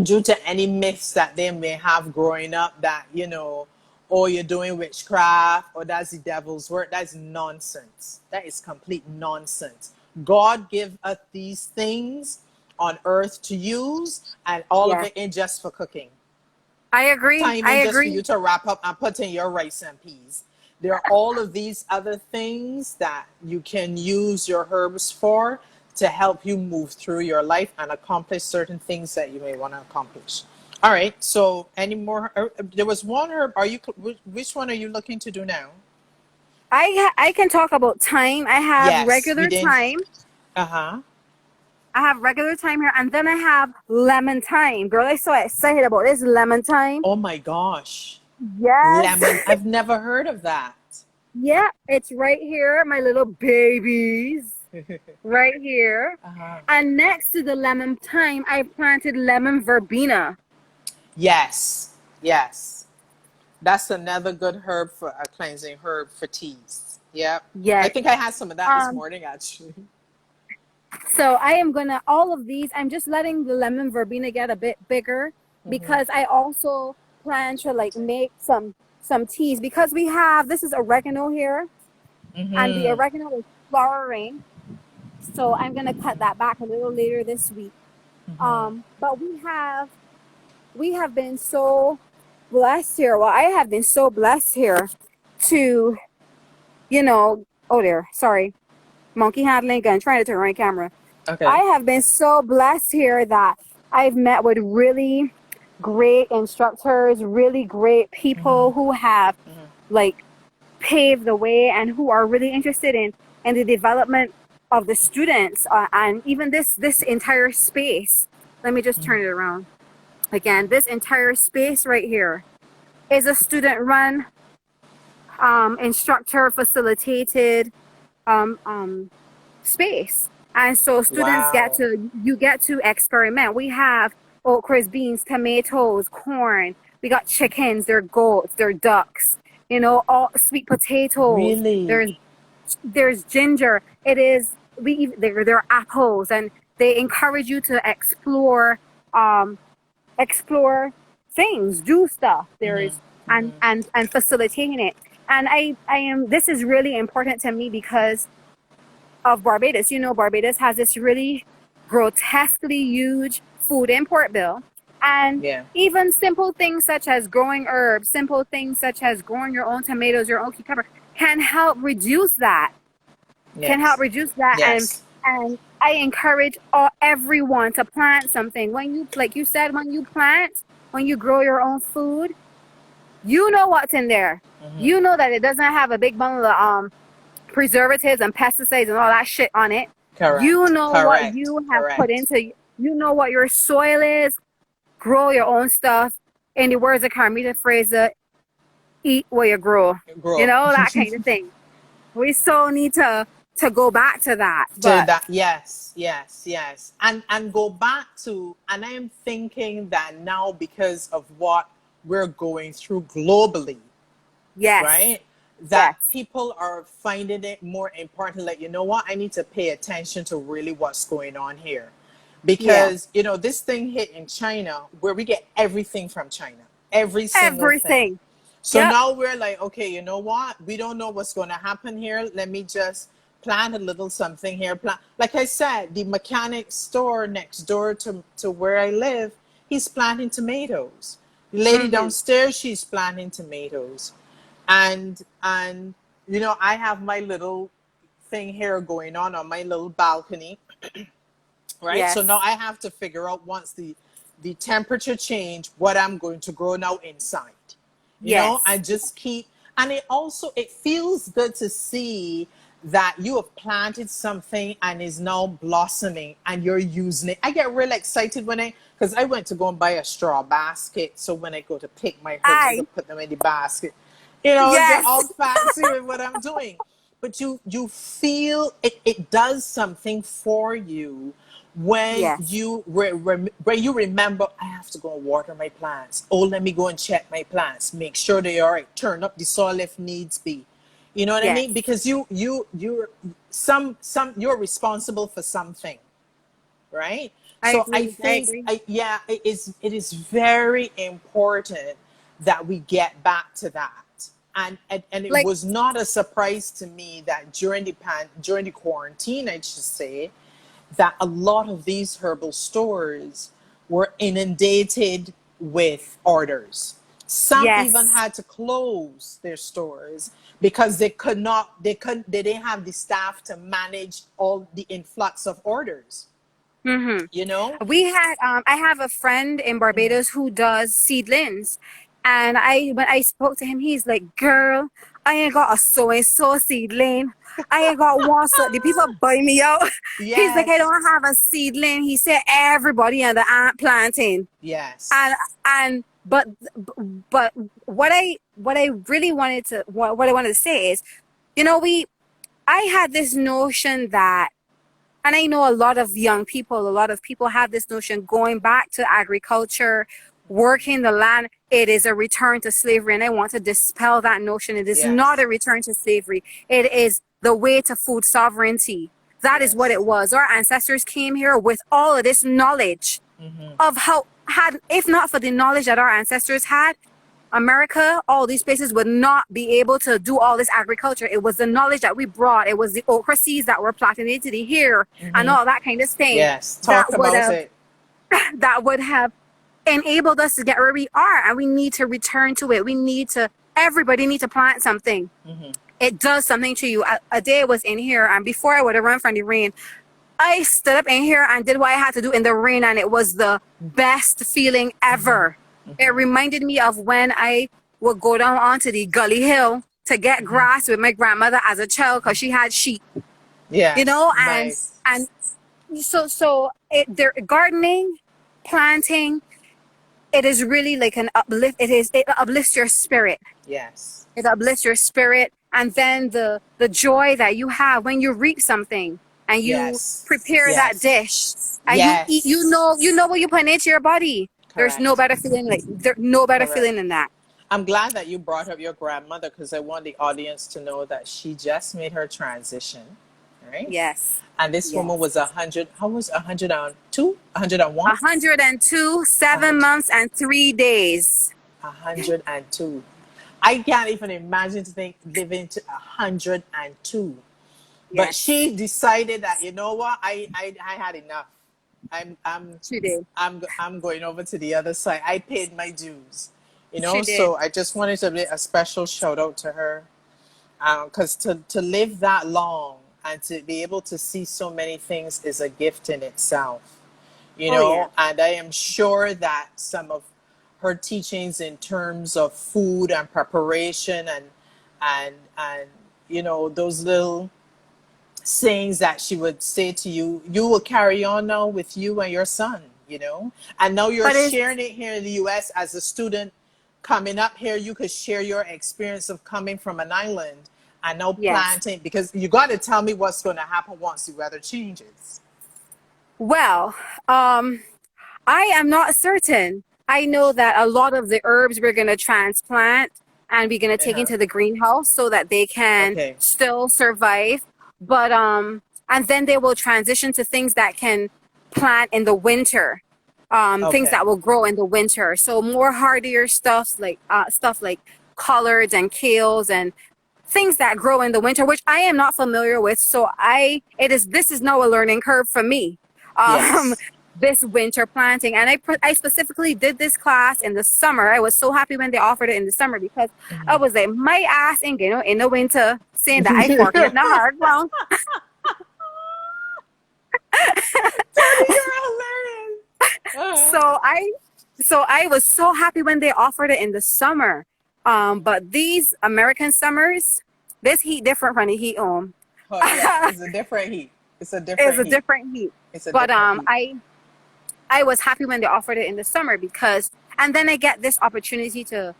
due to any myths that they may have growing up that, you know, or you're doing witchcraft, or that's the devil's work. That's nonsense. That is complete nonsense. God give us these things on earth to use, and all of Yes. it ain't just for cooking. I agree. Time I ain't just for agree. you to wrap up and put in your rice and peas. There are all of these other things that you can use your herbs for to help you move through your life and accomplish certain things that you may want to accomplish. All right. So, any more? There was one herb. Are you? Which one are you looking to do now? I can talk about thyme. I have Yes, we regular didn't. thyme. Uh huh. I have regular thyme here, and then I have lemon thyme. Girl, I'm so excited about this lemon thyme. Oh my gosh, Yes. lemon! I've never heard of that. Yeah, it's right here, my little babies. Right here. Uh-huh. And next to the lemon thyme, I planted lemon verbena. Yes, yes. That's another good herb for a cleansing herb for teas. Yep. I Yes. think I had some of that this Um, morning actually. so I am gonna all of these, I'm just letting the lemon verbena get a bit bigger Mm-hmm. because I also plan to like make some teas because we have this is oregano here and the Mm-hmm. oregano is flowering. So I'm gonna cut that back a little later this week. Mm-hmm. But we have been so blessed here. Well, I have been so blessed here to, oh there, sorry. Monkey handling gun, trying to turn my camera. I Okay. have been so blessed here that I've met with really great instructors, really great Mm-hmm. people who have Mm-hmm. like paved the way and who are really interested in the development of the students and even this entire space. Let me just turn it around again. This entire space right here is a student run, instructor facilitated space, and so students Wow. get to experiment. We have okras, beans, tomatoes, corn. We got chickens, they're goats, they're ducks, all sweet potatoes. Really? There's ginger. It is there are apples, and they encourage you to explore things, do stuff. There Mm-hmm. is Mm-hmm. and facilitating it. And I am this is really important to me because of Barbados. Barbados has this really grotesquely huge food import bill. And Yeah. even simple things such as growing herbs, simple things such as growing your own tomatoes, your own cucumber can help reduce that. Can help Yes. reduce that. Yes. And I encourage everyone to plant something. When you, like you said, when you grow your own food, you know what's in there. Mm-hmm. You know that it doesn't have a big bundle of preservatives and pesticides and all that shit on it. You Correct. know what Correct. you have put Correct. into, you know what your soil is. Grow your own stuff. In the words of Carmita Fraser, eat what you grow. Grow. That kind of thing. We so need to go back to that. To But that, yes, yes, yes. And go back to, and I am thinking that now because of what we're going through globally, yes, right? That yes, people are finding it more important, like, you know what, I need to pay attention to really what's going on here. yeah, Because, this thing hit in China where we get everything from China, every single thing. everything. So Yep, now we're like, okay, you know what? We don't know what's going to happen here. Let me just plant a little something here. Like I said, the mechanic store next door to where I live, he's planting tomatoes. The lady mm-hmm. downstairs, she's planting tomatoes. And I have my little thing here going on my little balcony, right? So now Yes, I have to figure out once the temperature change what I'm going to grow now inside. I yes, just keep, and it feels good to see that you have planted something and is now blossoming and you're using it. I get really excited because I went to go and buy a straw basket. So when I go to pick my herbs, I I can put them in the basket. Get yes, all fancy with what I'm doing. But you feel it does something for you when yes, when you remember, I have to go and water my plants. Oh, let me go and check my plants, make sure they are right, turn up the soil if needs be. You know what I yes. mean? Because you're responsible for something, right? I So I agree. I think, agree. it is very important that we get back to that. And it Like, was not a surprise to me that during the quarantine, I should say, that a lot of these herbal stores were inundated with orders. Some even yes. had to close their stores because they didn't have the staff to manage all the influx of orders, Mm-hmm. you know? We had I have a friend in Barbados who does seedlings, and when I spoke to him, he's like, "Girl, I ain't got a so and so seedling. I ain't got one, so the people buy me out." He's like, "I Yes, don't have a seedling." He said everybody and the ant planting, and yes. and but what I really wanted to what I wanted to say is, you know, I had this notion that, and I know a lot of young people, a lot of people have this notion going back to agriculture, working the land, it is a return to slavery. And I want to dispel that notion. It is not Yes, a return to slavery. It is the way to food sovereignty. That is what it yes. was. Our ancestors came here with all of this knowledge of how, if not for the knowledge that our ancestors had, America, all these places would not be able to do all this agriculture. It was the knowledge that we brought. It was the okra seeds that were planted into the here and all that kind of thing Yes, that talk would about have it. that would have enabled us to get where we are. And we need to return to it. Everybody need to plant something. It does something to you. A day I was in here, and before I would have run from the rain, I stood up in here and did what I had to do in the rain, and it was the best feeling ever. It reminded me of when I would go down onto the gully hill to get grass with my grandmother as a child because she had sheep, you Yes, know, nice. and there gardening, planting, it is really like an uplift. It uplifts your spirit. Yes, It uplifts your spirit, and then the joy that you have when you reap something and you yes, prepare that yes, dish and you eat. yes. You know what you put into your body. There's no Correct, better feeling no better correct. feeling than that. I'm glad that you brought up your grandmother because I want the audience to know that she just made her transition, right? Yes, And this woman yes. was 100, how was 102? 101? 102, 7 months and 3 days. 102. I can't even imagine to think living to 102. But Yes, she decided that, you know what, I had enough. I'm I'm she did. I'm going over to the other side. I paid my dues, you She know. did. So I just wanted to give a special shout out to her, because to live that long and to be able to see so many things is a gift in itself, you Oh yeah. know. And I am sure that some of her teachings in terms of food and preparation and you know those little sayings that she would say to you, you will carry on now with you and your son, you know. And now you're But it's sharing it here in the US as a student coming up here. You could share your experience of coming from an island and now yes. planting, because you got to tell me what's going to happen once the weather changes. Well, I am not certain. I know that a lot of the herbs we're going to transplant and we're going to take Uh-huh. into the greenhouse so that they can Okay. still survive. But and then they will transition to things that can plant in the winter. Things Okay. that will grow in the winter. So more hardier stuff like collards and kales and things that grow in the winter, which I am not familiar with. So this is now a learning curve for me. Um, Yes. this winter planting, and I specifically did this class in the summer. I was so happy when they offered it in the summer because I was like, my ass ain't in the winter saying that I forklift in the hard ground. Tony, you're hilarious. So I was so happy when they offered it in the summer. But these American summers, this heat different from the heat home. Oh, yeah, it's a different heat. It's a It's different a heat. different heat. It's a But different heat. I was happy when they offered it in the summer and then I get this opportunity to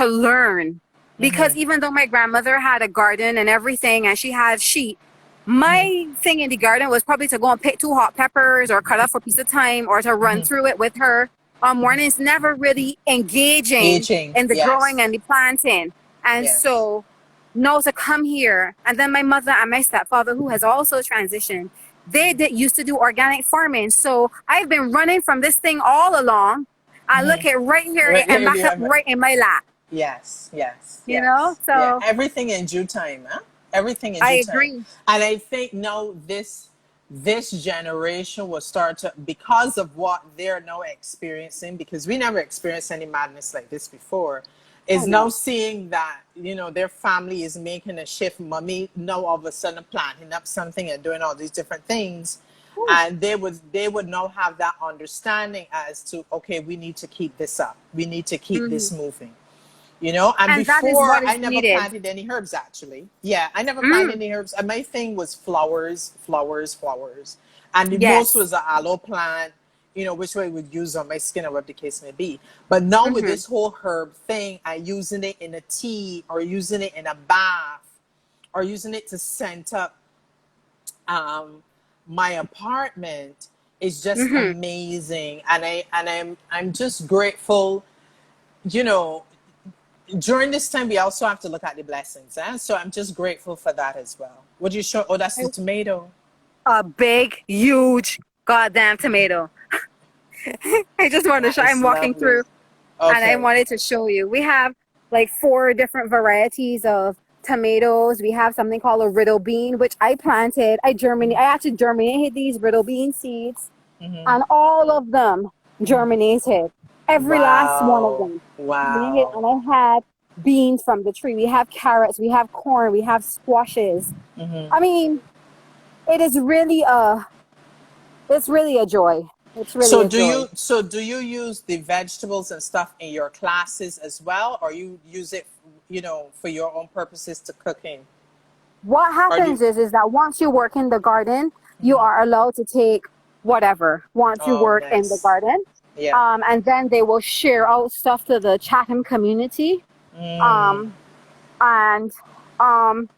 learn, because even though my grandmother had a garden and everything and she had sheep, my thing in the garden was probably to go and pick 2 hot peppers or cut off a piece of thyme or to run through it with her on mornings, never really engaging Aging. in the growing Yes. and the planting. And Yes. so now to come here, and then my mother and my stepfather, who has also transitioned, used to do organic farming. So I've been running from this thing all along. I look at right here Right, and here back you up have it. right in my lap. Yes, yes, you know? yes. Yeah, So everything in due time, huh? Everything in I due time. agree. And I think now this generation will start to, because of what they're now experiencing, because we never experienced any madness like this before, Oh is now no. seeing that, their family is making a shift. Mommy now all of a sudden planting up something and doing all these different things. Ooh. And they would now have that understanding as to, okay, we need to keep this up. We need to keep this Mhm. moving. And And that is before, what I is never needed. planted any herbs, actually. Yeah, I never planted Mm. any herbs. And my thing was flowers, flowers, flowers. And the most Yes. was an aloe plant, which way would use on my skin or whatever the case may be. But now with Hmm. this whole herb thing, I using it in a tea or using it in a bath or using it to scent up um, my apartment is just Hmm. amazing. And I'm just grateful, you know, during this time, we also have to look at the blessings. So I'm just grateful for that as well. What do you show? Oh, that's the tomato. A big, huge, goddamn tomato. I just wanted to That show. I'm is walking lovely. through, and I Okay. wanted to show you. We have like 4 different varieties of tomatoes. We have something called a riddle bean, which I planted. I actually germinated these riddle bean seeds, Hmm. and all of them germinated. Every last one of Wow. them germinated, Wow. and I had beans from the tree. We have carrots. We have corn. We have squashes. Hmm. I mean, it is really it's really a joy. It's really So a do joy. you so do you use the vegetables and stuff in your classes as well, or you use it, for your own purposes to cooking? What Or do you? happens is that once you work in the garden, you Mhm. are allowed to take whatever once you Oh, work in the nice. garden. Yeah. And then they will share out stuff to the Chatham community. Mm. Um, and um,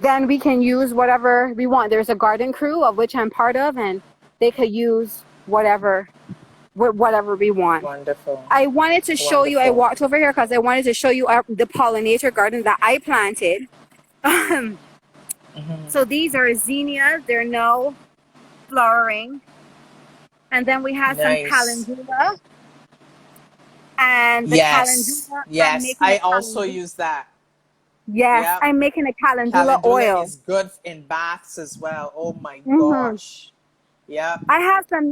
then we can use whatever we want. There's a garden crew of which I'm part of, and they could use whatever we want. Wonderful. I wanted to show you. I Wonderful. walked over here because I wanted to show you the pollinator garden that I planted. So Hmm. these are zinnias. They're now flowering. And then we have some Nice. calendula. And the Yes. calendula, I'm Yes. making a I also calendula. use that. Yes, Yep. I'm making a calendula Calendula oil. is good in baths as well. Oh my Hmm. gosh. Yep. I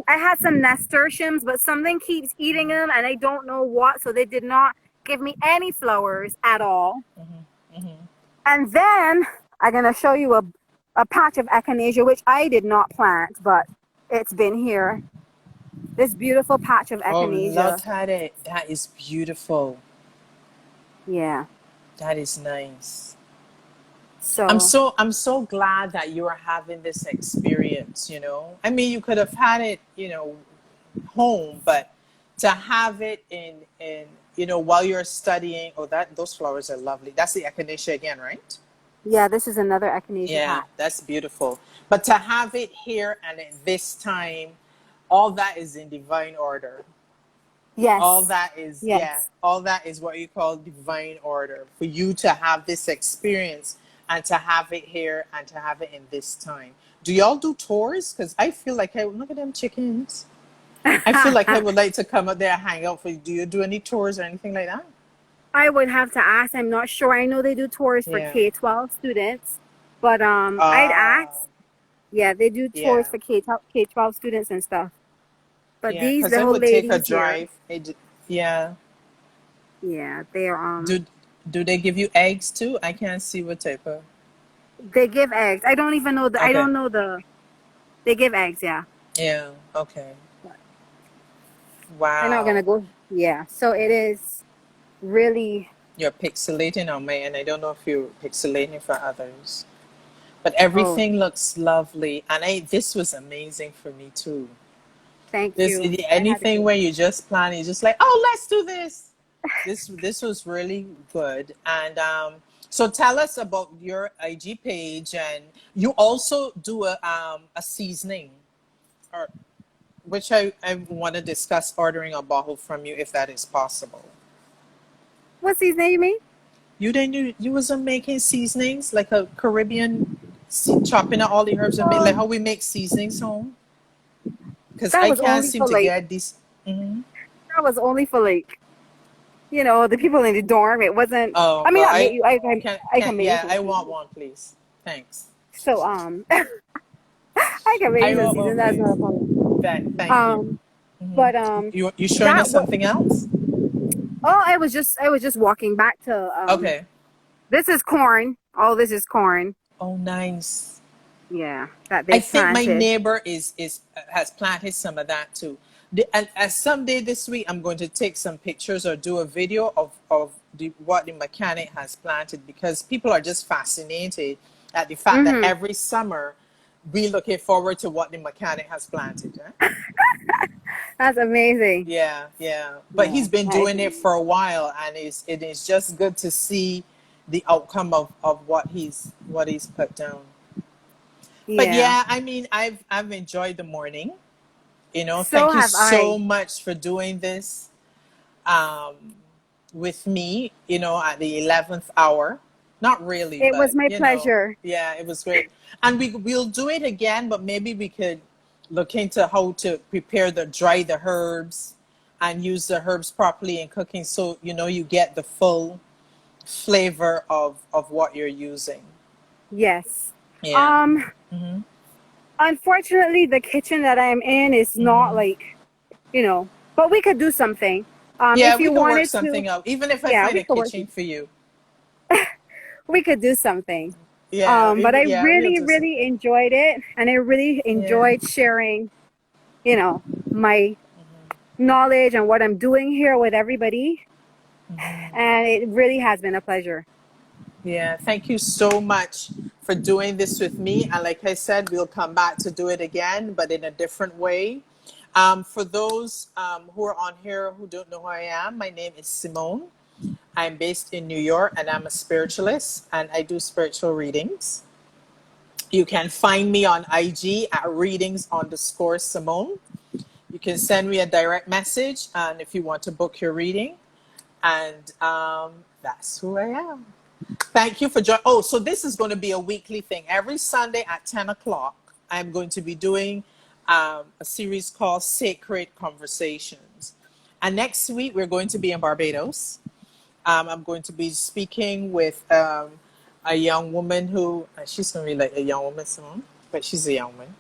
had some nasturtiums, but something keeps eating them, and I don't know what. So they did not give me any flowers at all. Hmm. Hmm. And then I'm gonna show you a patch of echinacea, which I did not plant, but it's been here. This beautiful patch of Oh, echinacea. look at it. That is beautiful. Yeah. That is nice. I'm So, so I'm so glad that you are having this experience, I mean, you could have had it, home, but to have it while you're studying, oh, that those flowers are lovely. That's the echinacea again, right? yeah, this is another echinacea Yeah, patch. that's beautiful. But to have it here and at this time, all that is in divine order. All Yes. that is, yeah, Yes. all that is what you call divine order. For you to have this experience and to have it here and to have it in this time. Do y'all do tours? Because I feel like look at them chickens. I feel like I would like to come up there and hang out for you. Do you do any tours or anything like that? I would have to ask. I'm not sure. I know they do tours for Yeah. K-12 students, but I'd Ah, ask. Yeah, they do tours yeah. for K-12 students and stuff. But Yeah, these because I little would take a ladies here, drive. Yeah. yeah, they're Do they give you eggs too? I can't see what type of. they give eggs. I don't even know I Okay. don't know they give eggs, yeah. Yeah. Okay. But they're not gonna Wow. go. Yeah. So it is really. You're pixelating on me, and I don't know if you're pixelating for others. But Oh, everything looks lovely, and this was amazing for me too. thank This you. I had to anything go. where you just plan, you just like, oh, let's do this. This was really good, and so tell us about your IG page, and you also do a seasoning, or which I want to discuss ordering a bottle from you if that is possible. What's his name, you mean? You didn't you wasn't making seasonings like a Caribbean, chopping out all the herbs and make like Um, how we make seasonings home? Because that I was can't only seem for to lake. get these. Hmm. That was only for lake. you know, the people in the dorm. It wasn't. Oh I mean, well, not make you. I can can make yeah, you some I want season. one, please. Thanks. So I can make I you some want one, season. That's not please. a problem. Thank you. Um, but You showing that us what? something else? Oh, I was just walking back to Okay. This is corn. All this is corn. Oh, nice. Yeah, that I they've think my planted. neighbor is has planted some of that too. And as someday this week, I'm going to take some pictures or do a video of what the mechanic has planted because people are just fascinated at the fact that Mm-hmm. every summer we looking forward to what the mechanic has planted. Eh? That's amazing. Yeah, yeah. But Yeah, he's been that is doing it amazing. for a while, and it is just good to see the outcome of what he's put down. But Yeah. yeah, I mean, I've enjoyed the morning. You know, So thank you have so I. much for doing this um, with me. You know, at the 11th hour. Not really, It but was my you know, pleasure. yeah, it was great. And we'll do it again, but maybe we could look into how to prepare dry the herbs and use the herbs properly in cooking, so you know you get the full flavor of what you're using. Yes. Yeah. Um, Hmm. Unfortunately, the kitchen that I'm in is not Hmm. like, but we could do something. Yeah, If we you can work wanted to, something out. Even if I yeah, find we a could work. kitchen for you. We could do something. Yeah, But I yeah, we'll really, do really something. enjoyed it, and I really Yeah. enjoyed sharing, my knowledge and what I'm doing here with everybody. And it really has been a pleasure. Yeah, thank you so much for doing this with me. And like I said, we'll come back to do it again, but in a different way. For those who are on here who don't know who I am, my name is Simone. I'm based in New York and I'm a spiritualist and I do spiritual readings. You can find me on IG at readings_Simone. You can send me a direct message and if you want to book your reading. And that's who I am. Thank you for joining. Oh, so this is going to be a weekly thing. Every Sunday at 10 o'clock, I'm going to be doing a series called Sacred Conversations. And next week, we're going to be in Barbados. I'm going to be speaking with a young woman who, she's going to be like a young woman, Simone, but she's a young woman.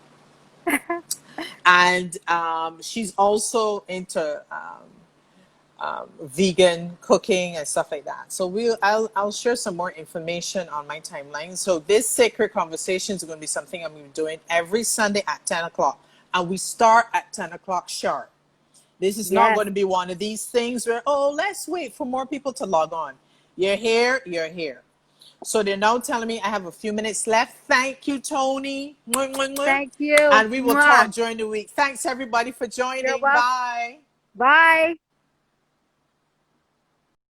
And she's also into vegan cooking and stuff like that. So I'll share some more information on my timeline. So this sacred conversations are going to be something I'm going to be doing every Sunday at 10 o'clock. And we start at 10 o'clock sharp. This is not Yes. going to be one of these things where, oh, let's wait for more people to log on. You're here, you're here. So they're now telling me I have a few minutes left. Thank you, Toni. Mwah, mwah, mwah. Thank you. And we will Mwah. talk during the week. Thanks, everybody, for You're joining. welcome. Bye. Bye.